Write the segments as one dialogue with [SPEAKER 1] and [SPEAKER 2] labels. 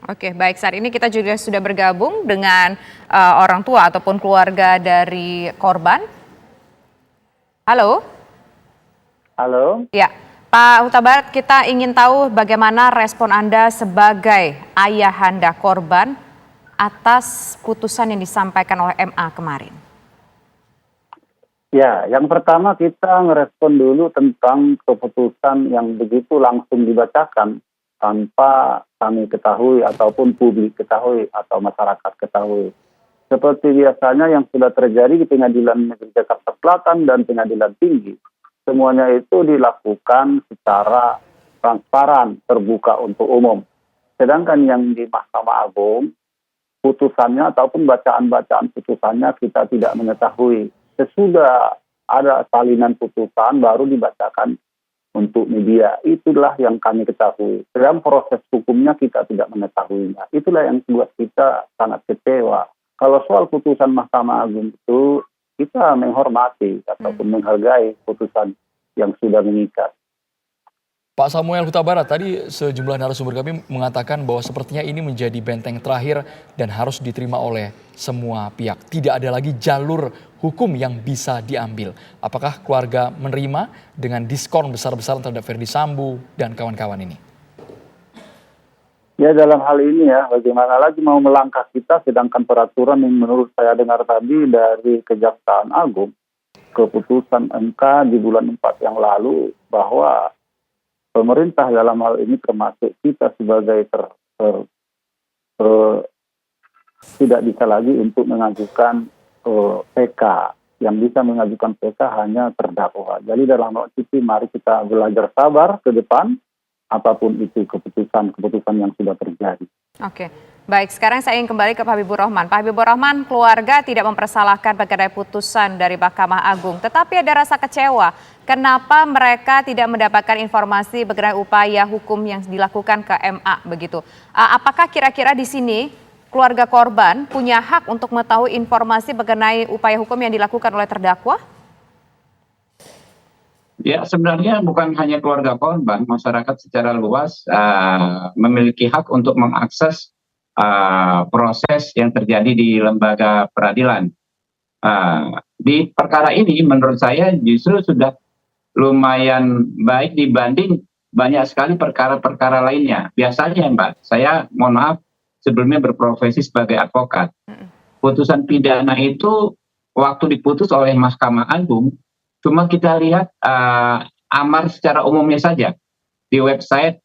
[SPEAKER 1] Oke, baik. Saat ini kita juga sudah bergabung dengan orang tua ataupun keluarga dari korban. Halo?
[SPEAKER 2] Halo,
[SPEAKER 1] Ya, Pak Huta Barat, kita ingin tahu bagaimana respon Anda sebagai ayahanda korban atas putusan yang disampaikan oleh MA kemarin.
[SPEAKER 2] ya yang pertama kita ngerespon dulu tentang keputusan yang begitu langsung dibacakan tanpa kami ketahui ataupun publik ketahui atau masyarakat ketahui. Seperti biasanya yang sudah terjadi di Pengadilan Negeri Jakarta Selatan dan Pengadilan Tinggi, semuanya itu dilakukan secara transparan, terbuka untuk umum. Sedangkan yang di Mahkamah Agung, putusannya ataupun bacaan-bacaan putusannya kita tidak mengetahui. Sesudah ada salinan putusan baru dibacakan untuk media. Itulah yang kami ketahui. Dalam proses hukumnya kita tidak mengetahuinya. Itulah yang membuat kita sangat kecewa. Kalau soal putusan Mahkamah Agung itu kita menghormati ataupun menghargai putusan yang sudah mengikat.
[SPEAKER 3] Pak Samuel Huta Barat, tadi sejumlah narasumber kami mengatakan bahwa sepertinya ini menjadi benteng terakhir dan harus diterima oleh semua pihak. Tidak ada lagi jalur hukum yang bisa diambil. Apakah keluarga menerima dengan diskon besar-besaran terhadap Verdi Sambo dan kawan-kawan ini?
[SPEAKER 2] Ya dalam hal ini ya, bagaimana lagi mau melangkah kita sedangkan peraturan yang menurut saya dengar tadi dari Kejaksaan Agung, keputusan MK di bulan 4 yang lalu bahwa pemerintah dalam hal ini termasuk kita sebagai tidak bisa lagi untuk mengajukan PK. Yang bisa mengajukan PK hanya terdakwa. Jadi dalam hal itu mari kita belajar sabar ke depan, apapun itu keputusan yang sudah terjadi.
[SPEAKER 1] Oke, baik. Sekarang saya ingin kembali ke Pak Habibur Rahman. Pak Habibur Rahman, keluarga tidak mempersalahkan mengenai putusan dari Mahkamah Agung, tetapi ada rasa kecewa. Kenapa mereka tidak mendapatkan informasi mengenai upaya hukum yang dilakukan ke MA begitu? Apakah kira-kira di sini keluarga korban punya hak untuk mengetahui informasi mengenai upaya hukum yang dilakukan oleh terdakwa?
[SPEAKER 4] Ya, sebenarnya bukan hanya keluarga korban, masyarakat secara luas memiliki hak untuk mengakses proses yang terjadi di lembaga peradilan. Di perkara ini menurut saya justru sudah lumayan baik dibanding banyak sekali perkara-perkara lainnya. Biasanya Mbak, saya mohon maaf sebelumnya berprofesi sebagai advokat. Putusan pidana itu waktu diputus oleh Mahkamah Agung, cuma kita lihat amar secara umumnya saja di website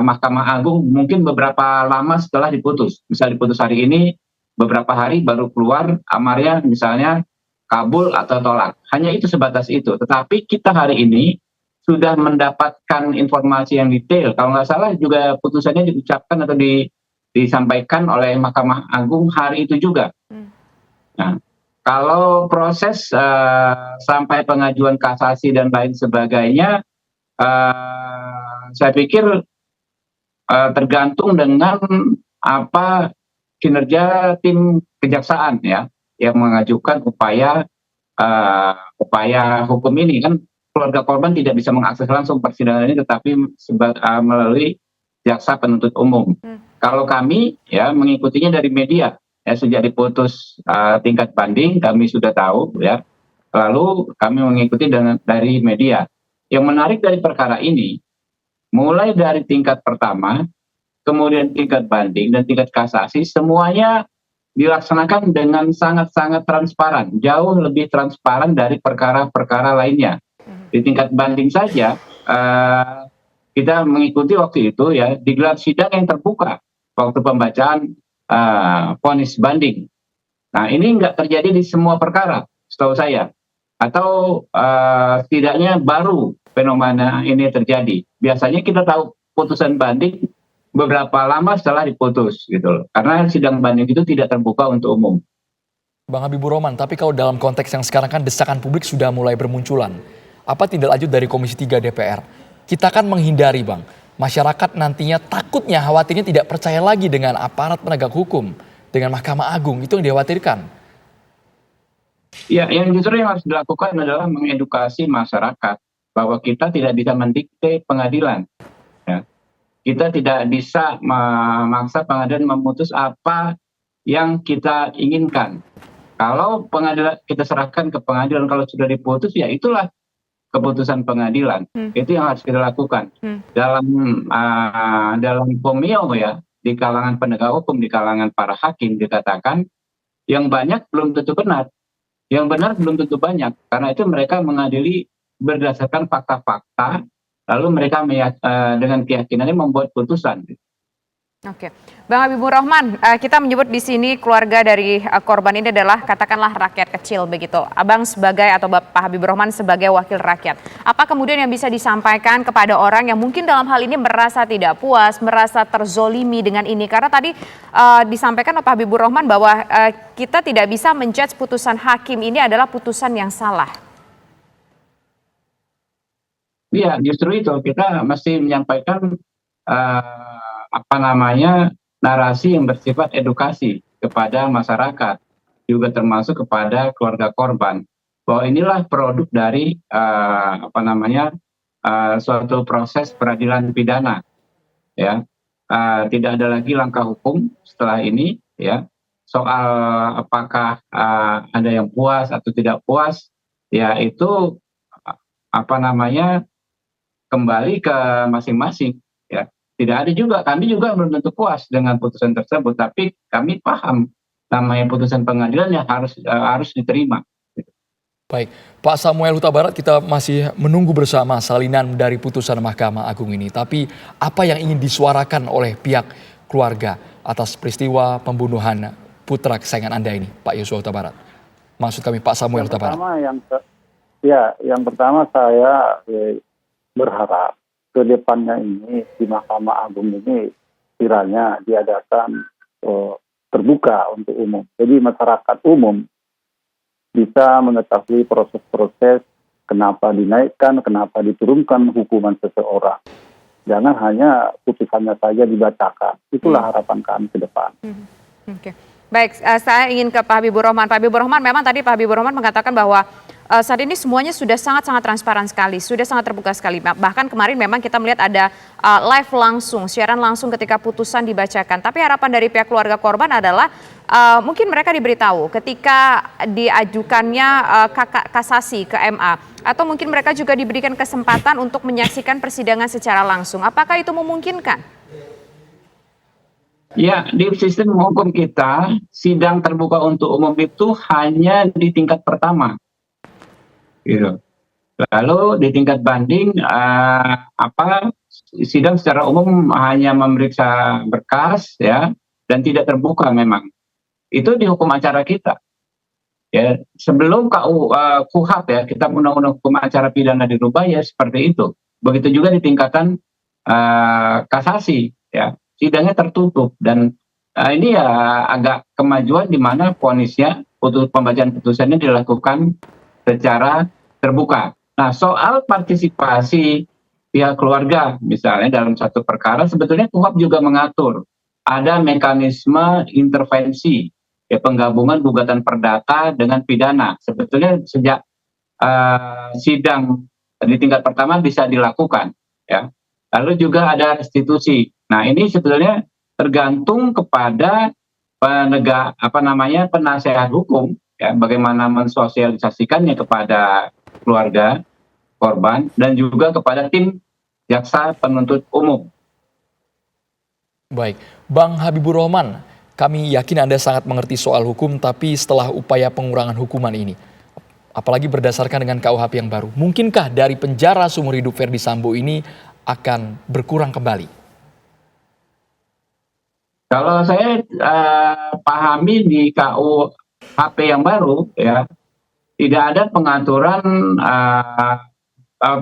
[SPEAKER 4] Mahkamah Agung mungkin beberapa lama setelah diputus. Misal diputus hari ini, beberapa hari baru keluar amarnya misalnya kabul atau tolak. Hanya itu sebatas itu. Tetapi kita hari ini sudah mendapatkan informasi yang detail. Kalau nggak salah juga putusannya diucapkan atau disampaikan oleh Mahkamah Agung hari itu juga. Nah, kalau proses sampai pengajuan kasasi dan lain sebagainya, saya pikir tergantung dengan apa kinerja tim kejaksaan ya yang mengajukan upaya hukum ini. Kan keluarga korban tidak bisa mengakses langsung persidangan ini, tetapi melalui jaksa penuntut umum. Kalau kami ya mengikutinya dari media. Ya, sejak diputus tingkat banding kami sudah tahu ya, lalu kami mengikuti dari media. Yang menarik dari perkara ini, mulai dari tingkat pertama, kemudian tingkat banding dan tingkat kasasi, semuanya dilaksanakan dengan sangat-sangat transparan, jauh lebih transparan dari perkara-perkara lainnya. Di tingkat banding saja kita mengikuti waktu itu ya digelar sidang yang terbuka waktu pembacaan vonis banding. Nah ini nggak terjadi di semua perkara setahu saya, atau setidaknya baru fenomena ini terjadi. Biasanya kita tahu putusan banding beberapa lama setelah diputus gitu loh, karena sidang banding itu tidak terbuka untuk umum.
[SPEAKER 3] Bang Habibur Rahman, tapi kalau dalam konteks yang sekarang kan desakan publik sudah mulai bermunculan. Apa tindak lanjut dari Komisi 3 DPR? Kita kan menghindari Bang, masyarakat nantinya takutnya khawatirnya tidak percaya lagi dengan aparat penegak hukum, dengan Mahkamah Agung, itu yang dikhawatirkan.
[SPEAKER 4] Ya, yang justru yang harus dilakukan adalah mengedukasi masyarakat bahwa kita tidak bisa mendikte pengadilan. Ya. kita tidak bisa memaksa pengadilan memutus apa yang kita inginkan. Kalau pengadilan kita serahkan ke pengadilan, kalau sudah diputus ya itulah keputusan pengadilan. Itu yang harus kita lakukan. Dalam pomio ya, di kalangan penegak hukum, di kalangan para hakim dikatakan yang banyak belum tentu benar, yang benar belum tentu banyak. Karena itu mereka mengadili berdasarkan fakta-fakta, lalu mereka dengan keyakinannya membuat putusan.
[SPEAKER 1] Oke, Bang Habibur Rahman, kita menyebut di sini keluarga dari korban ini adalah katakanlah rakyat kecil begitu. Abang sebagai atau Pak Habibur Rahman sebagai wakil rakyat. Apa kemudian yang bisa disampaikan kepada orang yang mungkin dalam hal ini merasa tidak puas, merasa terzolimi dengan ini? Karena tadi disampaikan oleh Pak Habibur Rahman bahwa kita tidak bisa menjudge putusan hakim ini adalah putusan yang salah.
[SPEAKER 4] Iya, justru itu kita mesti menyampaikan narasi yang bersifat edukasi kepada masyarakat, juga termasuk kepada keluarga korban, bahwa inilah produk dari suatu proses peradilan pidana, ya. Tidak ada lagi langkah hukum setelah ini, ya. Soal apakah ada yang puas atau tidak puas, ya itu kembali ke masing-masing, ya. Tidak ada juga, kami juga belum tentu puas dengan putusan tersebut, tapi kami paham namanya putusan pengadilan yang harus diterima.
[SPEAKER 3] Baik, Pak Samuel Huta Barat, kita masih menunggu bersama salinan dari putusan Mahkamah Agung ini. Tapi apa yang ingin disuarakan oleh pihak keluarga atas peristiwa pembunuhan putra kesayangan Anda ini, Pak Yosua Huta Barat? Maksud kami Pak Samuel Huta Barat.
[SPEAKER 2] Yang pertama saya berharap ke depannya ini di Mahkamah Agung ini kiranya diadakan terbuka untuk umum. Jadi masyarakat umum bisa mengetahui proses-proses kenapa dinaikkan, kenapa diturunkan hukuman seseorang. Jangan hanya putusannya saja dibacakan. Itulah harapan kami ke depan.
[SPEAKER 1] Oke. Baik, saya ingin ke Pak Habibur Rahman. Pak Habibur Rahman, memang tadi Pak Habibur Rahman mengatakan bahwa saat ini semuanya sudah sangat-sangat transparan sekali, sudah sangat terbuka sekali. Bahkan kemarin memang kita melihat ada live langsung, siaran langsung ketika putusan dibacakan. Tapi harapan dari pihak keluarga korban adalah mungkin mereka diberitahu ketika diajukannya kasasi ke MA. Atau mungkin mereka juga diberikan kesempatan untuk menyaksikan persidangan secara langsung. Apakah itu memungkinkan?
[SPEAKER 4] Ya, di sistem hukum kita, sidang terbuka untuk umum itu hanya di tingkat pertama. Gitu. Lalu di tingkat banding, sidang secara umum hanya memeriksa berkas, ya, dan tidak terbuka memang. Itu di hukum acara kita. Ya, sebelum KUHP ya, kita undang-undang hukum acara pidana dirubah ya seperti itu. Begitu juga di tingkatan kasasi, ya. Sidangnya tertutup dan ini ya agak kemajuan di mana vonisnya pembacaan putusannya dilakukan secara terbuka. Nah, soal partisipasi pihak keluarga misalnya dalam satu perkara sebetulnya KUHP juga mengatur ada mekanisme intervensi ya penggabungan gugatan perdata dengan pidana. Sebetulnya sejak sidang di tingkat pertama bisa dilakukan, ya. Lalu juga ada restitusi. Nah, ini sebetulnya tergantung kepada penasehat hukum, ya, bagaimana mensosialisasikannya kepada keluarga korban dan juga kepada tim jaksa penuntut umum.
[SPEAKER 3] Baik, Bang Habibur Rahman, kami yakin Anda sangat mengerti soal hukum, tapi setelah upaya pengurangan hukuman ini, apalagi berdasarkan dengan KUHP yang baru, mungkinkah dari penjara seumur hidup Verdi Sambo ini akan berkurang kembali?
[SPEAKER 4] Kalau saya pahami di KUHP yang baru, ya, tidak ada pengaturan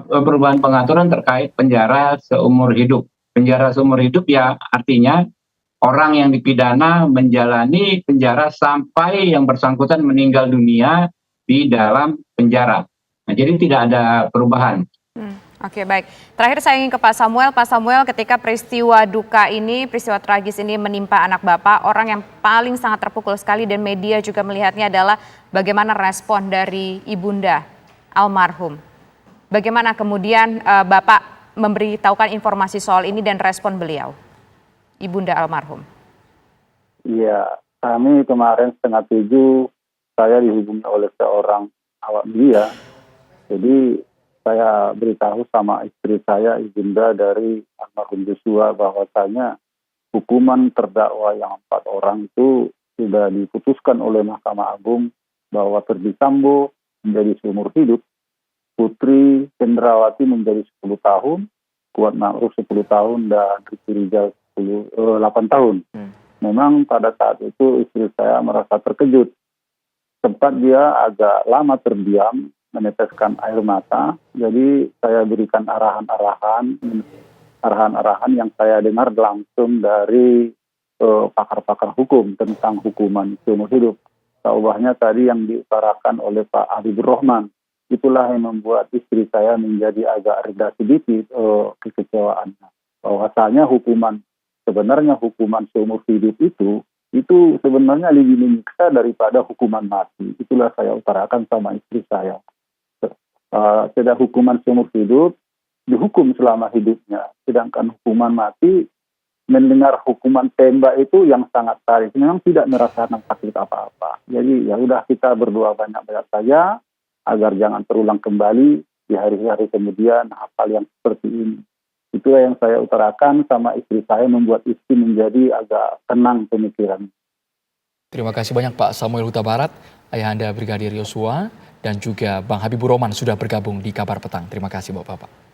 [SPEAKER 4] perubahan pengaturan terkait penjara seumur hidup. Penjara seumur hidup ya artinya orang yang dipidana menjalani penjara sampai yang bersangkutan meninggal dunia di dalam penjara. Nah, jadi tidak ada perubahan.
[SPEAKER 1] Oke, baik. Terakhir saya ingin ke Pak Samuel. Pak Samuel, ketika peristiwa duka ini, peristiwa tragis ini menimpa anak Bapak, orang yang paling sangat terpukul sekali dan media juga melihatnya adalah bagaimana respon dari ibunda almarhum. Bagaimana kemudian Bapak memberitahukan informasi soal ini dan respon beliau, ibunda almarhum?
[SPEAKER 2] Iya, kami kemarin 6:30 saya dihubungi oleh seorang awak media. Jadi saya beritahu sama istri saya, ibunda dari almarhum Joshua, bahwasanya hukuman terdakwa yang 4 orang itu sudah diputuskan oleh Mahkamah Agung bahwa Ferdy Sambo menjadi seumur hidup, Putri Cendrawati menjadi 10 tahun, Kuat Ma'ruf 10 tahun, dan Ricky Rizal 8 tahun. Memang pada saat itu istri saya merasa terkejut. Sempat dia agak lama terdiam, meneteskan air mata. Jadi saya berikan arahan-arahan yang saya dengar langsung dari pakar-pakar hukum tentang hukuman seumur hidup. Ubahnya tadi yang diutarakan oleh Pak Habibur Rahman, itulah yang membuat istri saya menjadi agak reda sedikit kekecewaannya. Bahwasanya sebenarnya hukuman seumur hidup itu sebenarnya lebih menyiksa daripada hukuman mati. Itulah saya utarakan sama istri saya. Tidak hukuman seumur hidup dihukum selama hidupnya, sedangkan hukuman mati, mendengar hukuman tembak itu yang sangat tarik, memang tidak merasakan sakit apa-apa. Jadi ya udah, kita berdoa banyak-banyak saja agar jangan terulang kembali di hari-hari kemudian hal yang seperti ini. Itulah yang saya utarakan sama istri saya, membuat istri menjadi agak tenang pemikiran.
[SPEAKER 3] Terima kasih banyak Pak Samuel Huta Barat, ayahanda Brigadir Yosua, dan juga Bang Habibur Rahman sudah bergabung di Kabar Petang. Terima kasih Bapak-Bapak.